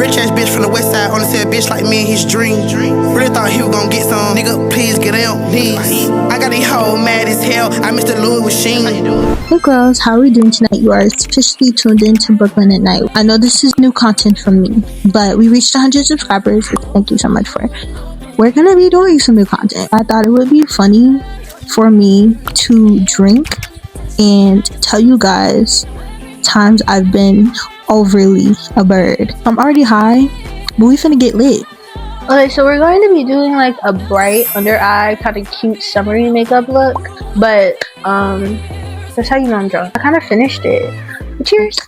Rich ass bitch from the west side, only see a bitch like me in his dream. Really thought he was gonna get some. Nigga, please get on knees. I got these hoes mad as hell. I missed the Louis with Sheen. Hey girls, how are we doing tonight? You are officially tuned in to Brooklyn at Night. I know this is new content from me, but we reached 100 subscribers. Thank you so much for it. We're gonna be doing some new content. I thought it would be funny for me to drink and tell you guys times I've been overly a bird. I'm already high, but we finna get lit. Okay, so we're going to be doing like a bright under eye kind of cute summery makeup look, but that's how you know I'm drunk. I kind of finished it. But cheers.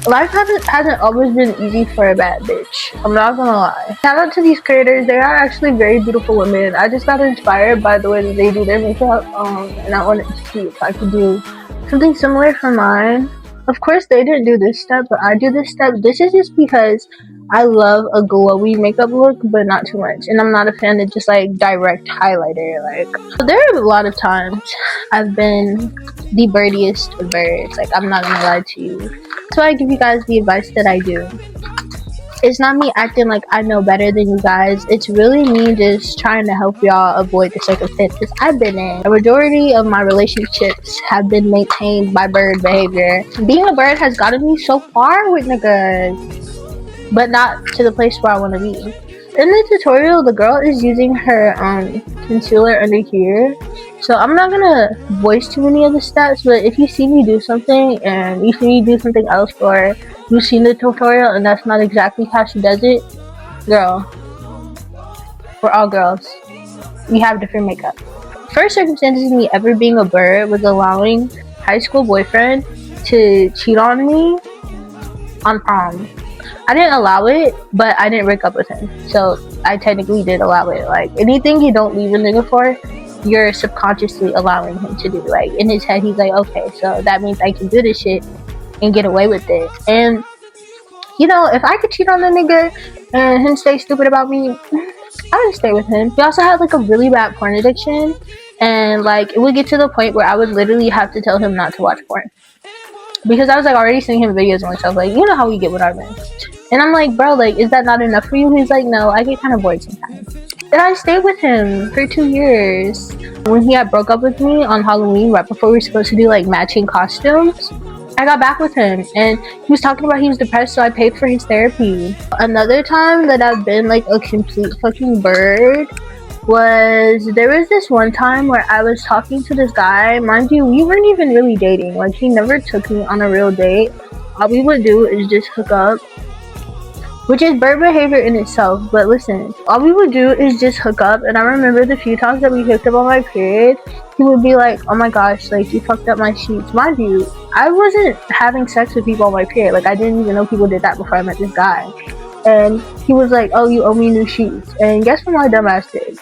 Life hasn't always been easy for a bad bitch. I'm not gonna lie. Shout out to these creators. They are actually very beautiful women. I just got inspired by the way that they do their makeup, and I wanted to see if I could do something similar for mine. Of course, they didn't do this step, but I do this step. This is just because I love a glowy makeup look, but not too much. And I'm not a fan of just like direct highlighter. There are a lot of times I've been the birdiest of birds. Like, I'm not gonna lie to you. That's why I give you guys the advice that I do. It's not me acting like I know better than you guys. It's really me just trying to help y'all avoid the circumstances I've been in. The majority of my relationships have been maintained by bird behavior. Being a bird has gotten me so far with niggas, but not to the place where I want to be. In the tutorial, the girl is using her concealer under here. So I'm not gonna voice too many of the steps, but if you see me do something and you see me do something else, or you've seen the tutorial and that's not exactly how she does it, girl, we're all girls. We have different makeup. First circumstances of me ever being a bird was allowing high school boyfriend to cheat on me on prom. I didn't allow it, but I didn't break up with him. So I technically did allow it. Like, anything you don't leave a nigga for, you're subconsciously allowing him to do. Like, in his head, he's like, okay, so that means I can do this shit and get away with it. And, you know, if I could cheat on a nigga and him stay stupid about me, I would stay with him. He also had like a really bad porn addiction, and like it would get to the point where I would literally have to tell him not to watch porn. Because I was like already seeing him videos and myself, like, you know how we get with our men. And I'm like, bro, like, is that not enough for you? He's like, no, I get kind of bored sometimes. And I stayed with him for 2 years. When he had broke up with me on Halloween, right before we were supposed to do like matching costumes, I got back with him and he was talking about he was depressed, so I paid for his therapy. Another time that I've been like a complete fucking bird was, there was this one time where I was talking to this guy. Mind you, we weren't even really dating. Like, he never took me on a real date. All we would do is just hook up, which is bird behavior in itself. But listen, all we would do is just hook up. And I remember the few times that we hooked up on my period, he would be like, oh my gosh, like, you fucked up my sheets. Mind you, I wasn't having sex with people on my period. Like, I didn't even know people did that before I met this guy. And he was like, oh, you owe me new sheets. And guess what my dumbass did?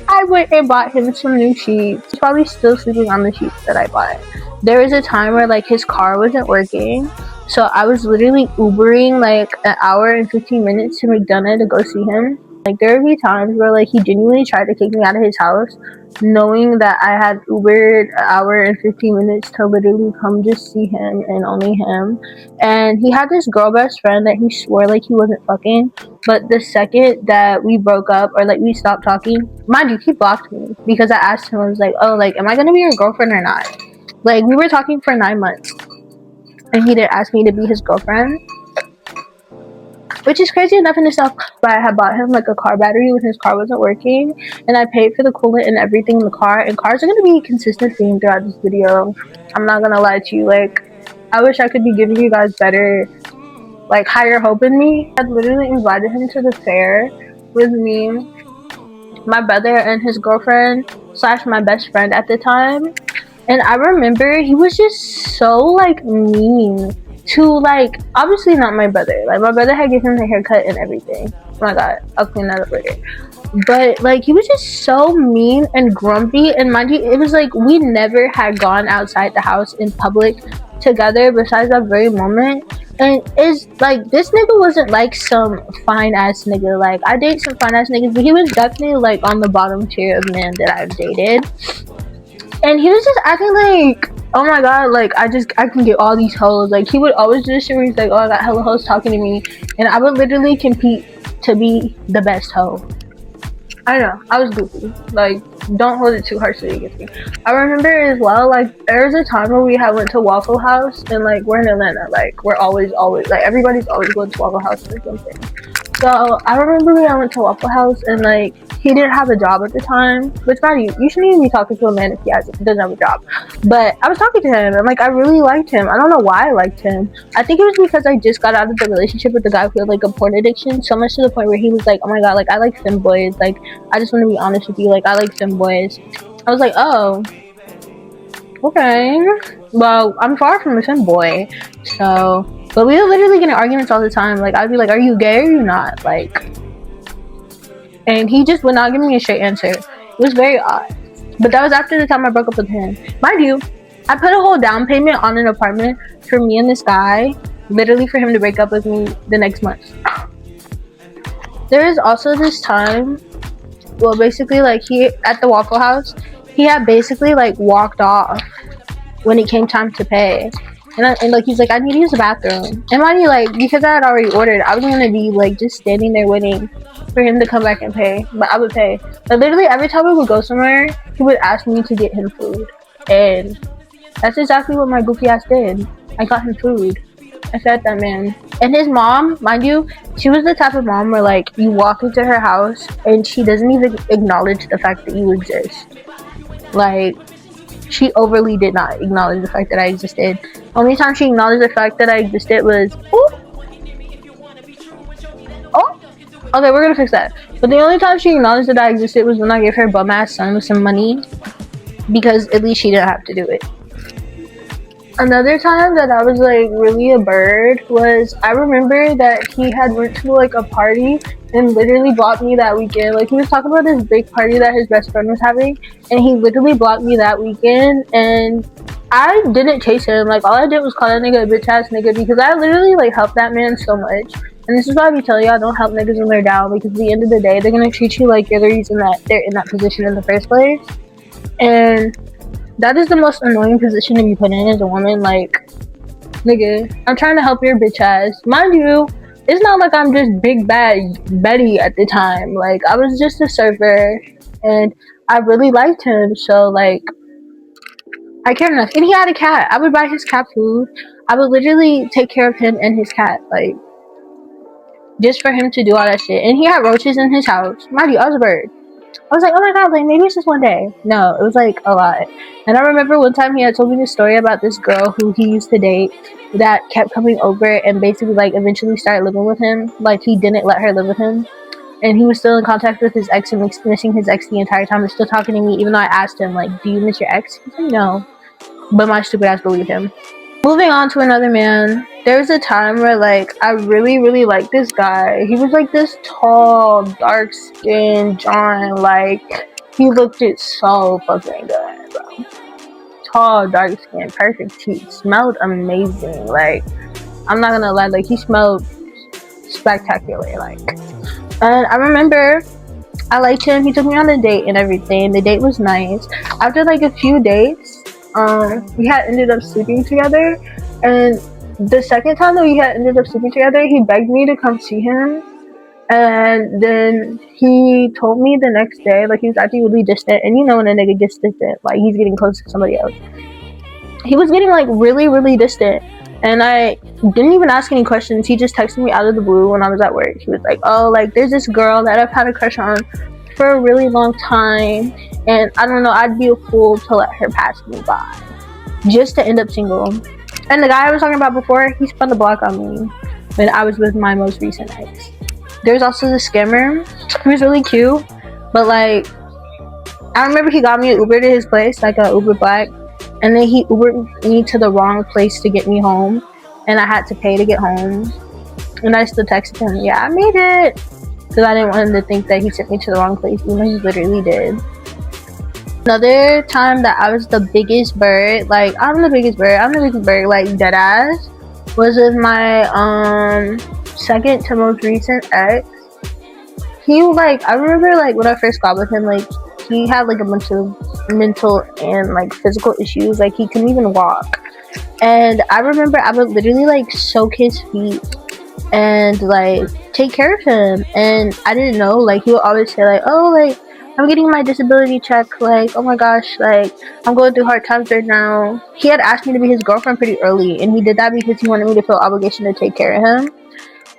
I went and bought him some new sheets. He's probably still sleeping on the sheets that I bought. There was a time where like his car wasn't working, so I was literally Ubering like an hour and 15 minutes to McDonough to go see him. Like, there would be times where like he genuinely tried to kick me out of his house, knowing that I had Ubered an hour and 15 minutes to literally come just see him and only him. And he had this girl best friend that he swore like he wasn't fucking, but the second that we broke up or like we stopped talking, mind you, he blocked me because I asked him, I was like, oh, like, am I gonna be your girlfriend or not? Like, we were talking for 9 months and he didn't ask me to be his girlfriend, which is crazy enough in itself. But I had bought him like a car battery when his car wasn't working, and I paid for the coolant and everything in the car. And cars are going to be a consistent theme throughout this video. I'm not going to lie to you. Like, I wish I could be giving you guys better, like, higher hope in me. I literally invited him to the fair with me, my brother, and his girlfriend / my best friend at the time. And I remember he was just so like mean to, like, obviously not my brother. Like, my brother had given him a haircut and everything. Oh my god, I'll clean that up later. But like, he was just so mean and grumpy. And mind you, it was like we never had gone outside the house in public together besides that very moment. And it's like, this nigga wasn't like some fine ass nigga. Like, I date some fine ass niggas, but he was definitely like on the bottom tier of men that I've dated. And he was just acting like Oh my god, like I can get all these hoes. Like he would always do this shit where he's like, oh, I got hella hoes talking to me, and I would literally compete to be the best hoe. I know, I was goofy. Like, don't hold it too harshly against me. I remember as well, like, there was a time where we had went to Waffle House, and like, we're in Atlanta, like, we're always, like, everybody's always going to Waffle House or something. So, I remember when I went to Waffle House, and like, he didn't have a job at the time, which, God, you shouldn't even be talking to a man if he doesn't have a job. But I was talking to him, and like, I really liked him. I don't know why I liked him. I think it was because I just got out of the relationship with the guy who had like a porn addiction, so much to the point where he was like, oh my god, like, I like femboys, like, I just want to be honest with you, like, I like femboys. I was like, oh, okay, well, I'm far from a femboy, so. But we would literally get in arguments all the time. Like, I'd be like, are you gay or are you not? Like, and he just would not give me a straight answer. It was very odd. But that was after the time I broke up with him. Mind you, I put a whole down payment on an apartment for me and this guy, literally for him to break up with me the next month. There is also this time, well, basically, like, he, at the Waffle House, he had basically, like, walked off when it came time to pay. And like, he's like, I need to use the bathroom. And mind you, like, because I had already ordered, I was gonna be, like, just standing there waiting for him to come back and pay. But I would pay. But literally, every time we would go somewhere, he would ask me to get him food. And that's exactly what my goofy ass did. I got him food. I fed that man. And his mom, mind you, she was the type of mom where, like, you walk into her house and she doesn't even acknowledge the fact that you exist. Like, she overly did not acknowledge the fact that I existed. Only time she acknowledged the fact that I existed was, okay, we're gonna fix that. But the only time she acknowledged that I existed was when I gave her bum ass son with some money, because at least she didn't have to do it. Another time that I was like really a bird was, I remember that he had went to like a party and literally blocked me that weekend. Like, he was talking about this big party that his best friend was having, and he literally blocked me that weekend. And I didn't chase him. Like, all I did was call that nigga a bitch ass nigga, because I literally like helped that man so much. And this is why we tell y'all, don't help niggas when they're down, because at the end of the day, they're gonna treat you like you're the reason that they're in that position in the first place. And that is the most annoying position to be put in as a woman. Like, nigga, I'm trying to help your bitch ass. Mind you, it's not like I'm just big bad Betty at the time. Like, I was just a server, and I really liked him, so like, I cared enough. And he had a cat. I would buy his cat food. I would literally take care of him and his cat, like, just for him to do all that shit. And he had roaches in his house. Mind you, I was a bird. I was like, oh my god, like, maybe it's just one day. No, it was like a lot. And I remember one time he had told me this story about this girl who he used to date that kept coming over and basically like eventually started living with him. Like, he didn't let her live with him, and he was still in contact with his ex and missing his ex the entire time, and still talking to me even though I asked him, like, do you miss your ex? He's like, no. But my stupid ass believed him. Moving on to another man, there was a time where, like, I really, really liked this guy. He was, like, this tall, dark-skinned John. Like, he looked it so fucking good, bro. Tall, dark-skinned, perfect teeth. Smelled amazing. Like, I'm not gonna lie, like, he smelled spectacular, like. And I remember I liked him. He took me on a date and everything. The date was nice. After, like, a few dates, we had ended up sleeping together, and the second time that we had ended up sleeping together, he begged me to come see him, and then he told me the next day, like, he was acting really distant, and you know when a nigga gets distant, like, he's getting close to somebody else. He was getting, like, really, really distant, and I didn't even ask any questions. He just texted me out of the blue when I was at work. He was like, oh, like, there's this girl that I've had a crush on for a really long time, and I don't know, I'd be a fool to let her pass me by just to end up single. And the guy I was talking about before, he spun the block on me when I was with my most recent ex. There's also the scammer. He was really cute, but like, I remember he got me an Uber to his place, like a Uber Black, and then he Ubered me to the wrong place to get me home, and I had to pay to get home. And I still texted him, yeah, I made it, because I didn't want him to think that he sent me to the wrong place, even though he literally did. Another time that I was the biggest bird, like, I'm the biggest bird, like, deadass, was with my second to most recent ex. He, like, I remember, like, when I first got with him, like, he had, like, a bunch of mental and like physical issues. Like he couldn't even walk. And I remember I would literally like soak his feet and like take care of him. And I didn't know, like he would always say like, oh, like I'm getting my disability check, like oh my gosh, like I'm going through hard times right now. He had asked me to be his girlfriend pretty early, and he did that because he wanted me to feel obligation to take care of him.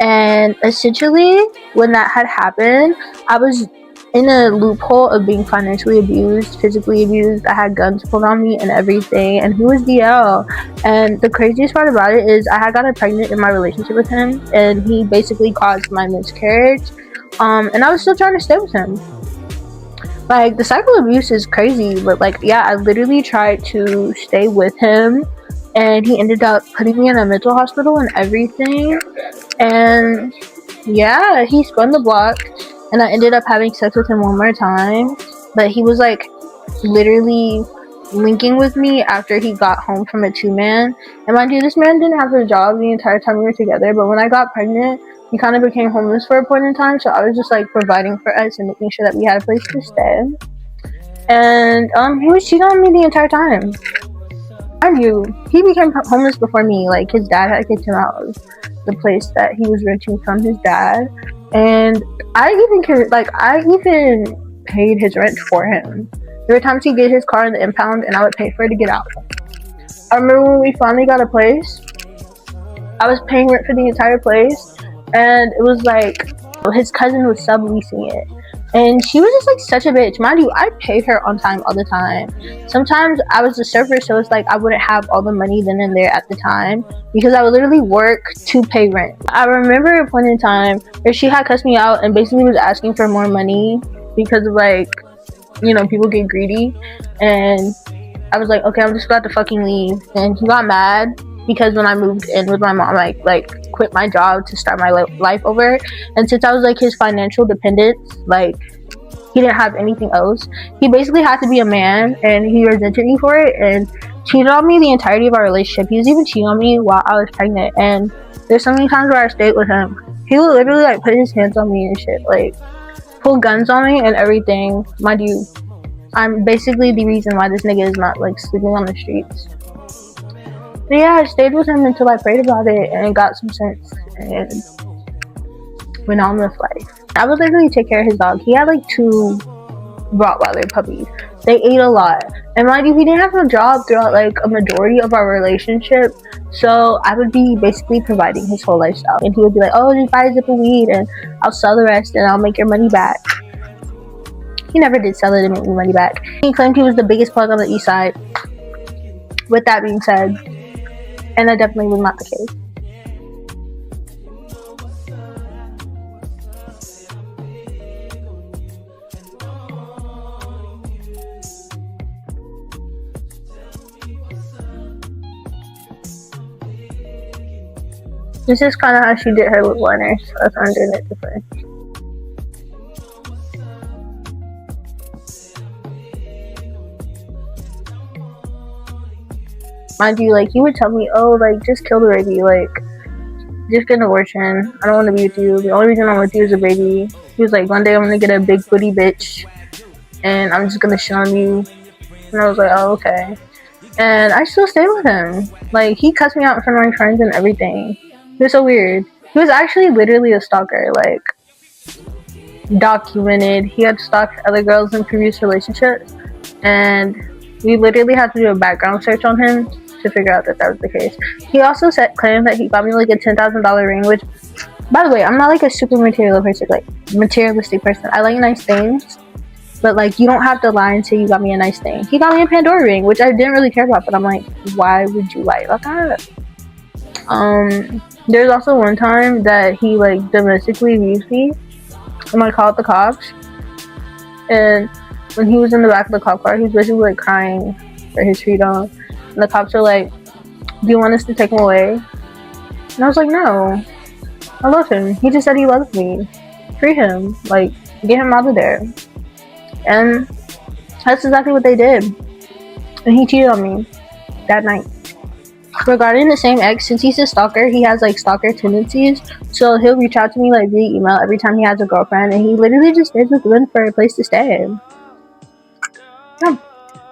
And essentially when that had happened, I was in a loophole of being financially abused, physically abused. I had guns pulled on me and everything, and he was DL. And the craziest part about it is I had gotten pregnant in my relationship with him, and he basically caused my miscarriage. And I was still trying to stay with him. Like the cycle of abuse is crazy, but like yeah, I literally tried to stay with him, and he ended up putting me in a mental hospital and everything. And yeah, he spun the block, and I ended up having sex with him one more time. But he was like literally linking with me after he got home from a 2-man. And mind you, this man didn't have a job the entire time we were together, but when I got pregnant, he kind of became homeless for a point in time, so I was just like providing for us and making sure that we had a place to stay. And he was cheating on me the entire time. Mind you, he became homeless before me. Like his dad had kicked him out of the place that he was renting from his dad, and I even paid his rent for him. There were times he'd get his car in the impound, and I would pay for it to get out. I remember when we finally got a place, I was paying rent for the entire place, and it was like his cousin was subleasing it. And she was just like such a bitch. Mind you, I paid her on time all the time. Sometimes I was a server, so it's like I wouldn't have all the money then and there at the time because I would literally work to pay rent. I remember a point in time where she had cussed me out and basically was asking for more money because of like, you know, people get greedy. And I was like, okay, I'm just about to fucking leave. And he got mad because when I moved in with my mom, I like quit my job to start my life over. And since I was like his financial dependent, like he didn't have anything else, he basically had to be a man, and he resented me for it and cheated on me the entirety of our relationship. He was even cheating on me while I was pregnant. And there's so many times where I stayed with him, he would literally like put his hands on me and shit, like pull guns on me and everything. Mind you, I'm basically the reason why this nigga is not like sleeping on the streets. But yeah, I stayed with him until I prayed about it and got some sense and went on with life. I would literally take care of his dog. He had like 2 Rottweiler puppies. They ate a lot. And mind you, he didn't have a job throughout like a majority of our relationship. So I would be basically providing his whole lifestyle. And he would be like, oh, just buy a zip of weed and I'll sell the rest and I'll make your money back. He never did sell it and make me money back. He claimed he was the biggest plug on the east side. With that being said, and that definitely was not the case. This is kind of how she did her lip liner, so that's why I'm doing it different. Mind you, like, he would tell me, oh, like, just kill the baby, like, just get an abortion. I don't want to be with you. The only reason I'm with you is a baby. He was like, one day I'm going to get a big booty bitch, and I'm just going to shit on you. And I was like, oh, okay. And I still stayed with him. Like, he cussed me out in front of my friends and everything. It was so weird. He was actually literally a stalker, like, documented. He had stalked other girls in previous relationships, and we literally had to do a background search on him to figure out that was the case. He also claimed that he got me like a $10,000 ring, which, by the way, I'm not like a super materialistic person. I like nice things, but like, you don't have to lie and say you got me a nice thing. He got me a Pandora ring, which I didn't really care about, but I'm like, why would you lie about that? There's also one time that he like domestically abused me, and I called the cops, and when he was in the back of the cop car, he was basically like crying for his freedom. And the cops were like, do you want us to take him away? And I was like, no, I love him. He just said he loves me. Free him. Like, get him out of there. And that's exactly what they did. And he cheated on me that night. Regarding the same ex, since he's a stalker, he has like stalker tendencies. So he'll reach out to me like via email every time he has a girlfriend. And he literally just stays with women for a place to stay. Yeah.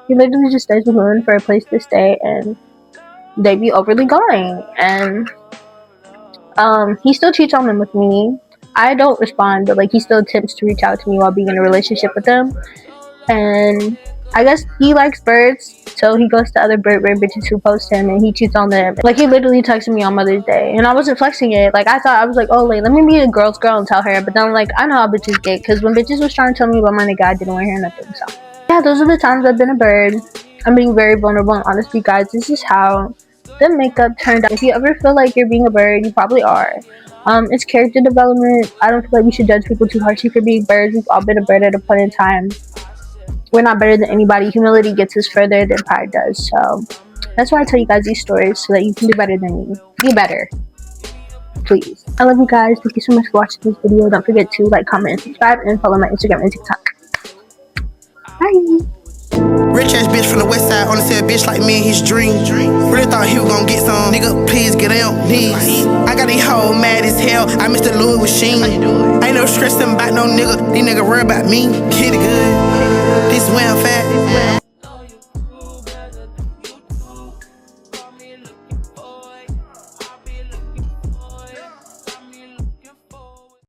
He literally just stays with women for a place to stay, and they be overly going. And he still cheats on them with me. I don't respond, but like he still attempts to reach out to me while being in a relationship with them. And I guess he likes birds, so he goes to other bird bitches who post him, and he cheats on them. Like, he literally texted me on Mother's Day, and I wasn't flexing it. Like, I was like, oh, like, let me be a girl's girl and tell her. But then, like, I know how bitches get, because when bitches was trying to tell me about my nigga, I didn't want to hear nothing. So yeah, those are the times I've been a bird. I'm being very vulnerable, and honestly, guys, this is how the makeup turned out. If you ever feel like you're being a bird, you probably are. It's character development. I don't feel like we should judge people too harshly for being birds. We've all been a bird at a point in time. We're not better than anybody. Humility gets us further than pride does. So that's why I tell you guys these stories, so that you can do better than me. Be better, please. I love you guys. Thank you so much for watching this video. Don't forget to like, comment, and subscribe, and follow my Instagram and TikTok. Bye. Rich ass bitch from the west side, only said a bitch like me and his dream. Really thought he was gonna get some. Nigga, please get on knees. I got these hoes mad as hell. I miss the Louis with Sheen. Ain't no stressing about no nigga. These niggas worry about me. Get it good. This is where I'm fat.